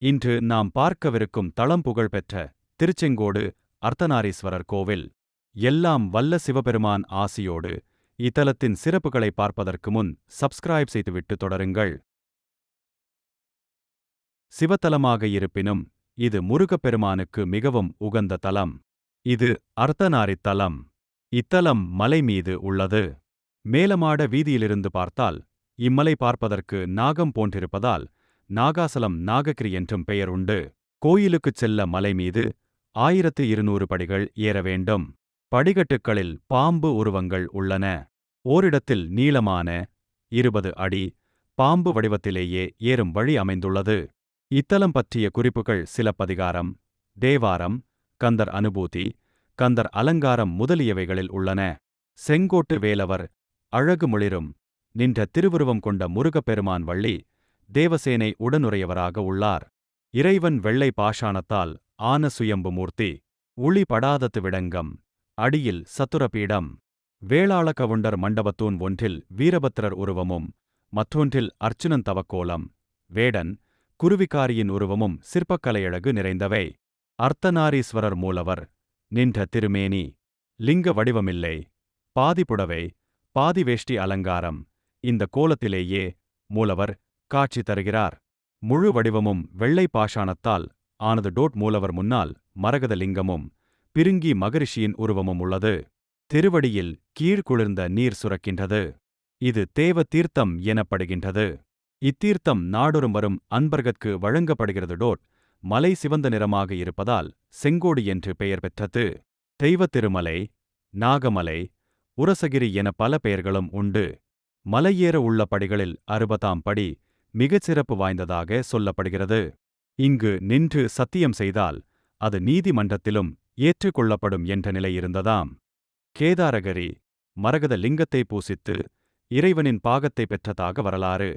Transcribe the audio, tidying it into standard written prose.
இன்று நாம் பார்க்கவிருக்கும் தளம் புகழ்பெற்ற திருச்செங்கோடு அர்த்தநாரீஸ்வரர் கோவில். எல்லாம் வல்ல சிவபெருமான் ஆசியோடு இத்தலத்தின் சிறப்புகளை பார்ப்பதற்கு முன் சப்ஸ்கிரைப் செய்துவிட்டு தொடருங்கள். சிவத்தலமாக இருப்பினும் இது முருகப்பெருமானுக்கு மிகவும் உகந்த தலம். இது அர்த்தநாரித் தலம். இத்தலம் மலை மீது உள்ளது. மேலமாட வீதியிலிருந்து பார்த்தால் இம்மலை பார்ப்பதற்கு நாகம் போன்றிருப்பதால் நாகாசலம் நாககிரி என்றும் பெயர் உண்டு. கோயிலுக்குச் செல்ல மலை மீது 1200 படிகள் ஏற வேண்டும். படிகட்டுகளில் பாம்பு உருவங்கள் உள்ளன. ஓரிடத்தில் நீளமான 20 அடி பாம்பு வடிவத்திலேயே ஏறும் வழி அமைந்துள்ளது. இத்தலம் பற்றிய குறிப்புகள் சிலப்பதிகாரம், தேவாரம், கந்தர் அனுபூதி, கந்தர் அலங்காரம் முதலியவைகளில் உள்ளன. செங்கோட்டு வேலவர் அழகு முளிரும் நின்ற திருவுருவம் கொண்ட முருகப்பெருமான் வள்ளி தேவசேனை உடனுறையவராக உள்ளார். இறைவன் வெள்ளை பாஷாணத்தால் ஆன சுயம்பு மூர்த்தி. உளி படாதத்து விடங்கம். அடியில் சத்துரபீடம். வேளாள கவுண்டர் மண்டபத்தூண் ஒன்றில் வீரபத்திரர் உருவமும் மற்றொன்றில் அர்ச்சுனன் தவக்கோலம், வேடன், குருவிக்காரியின் உருவமும் சிற்பக்கலையழகு நிறைந்தவை. அர்த்தநாரீஸ்வரர் மூலவர் நின்ற திருமேனி. லிங்க வடிவமில்லை. பாதி புடவை பாதி வேஷ்டி அலங்காரம். இந்த கோலத்திலேயே மூலவர் காட்சி தருகிறார். முழு வடிவமும் வெள்ளை பாஷாணத்தால் ஆனது. மூலவர் முன்னால் மரகத லிங்கமும் பிருங்கி மகரிஷியின் உருவமும் உள்ளது. திருவடியில் கீழ்குளிர்ந்த நீர் சுரக்கின்றது. இது தேவ தீர்த்தம் எனப்படுகின்றது. இத்தீர்த்தம் நாடொரும் வரும் அன்பர்கட்கு வழங்கப்படுகிறது. மலை சிவந்த நிறமாக இருப்பதால் செங்கோடு என்று பெயர் பெற்றது. தெய்வ திருமலை, நாகமலை, உரசகிரி என பல பெயர்களும் உண்டு. மலையேற உள்ள படிகளில் 60ஆம் படி மிகச் சிறப்பு வாய்ந்ததாக சொல்லப்படுகிறது. இங்கு நின்று சத்தியம் செய்தால் அது நீதிமன்றத்திலும் ஏற்றுக்கொள்ளப்படும் என்ற நிலை இருந்ததாம். கேதாரகரி மரகத லிங்கத்தை பூசித்து இறைவனின் பாகத்தை பெற்றதாக வரலாறு.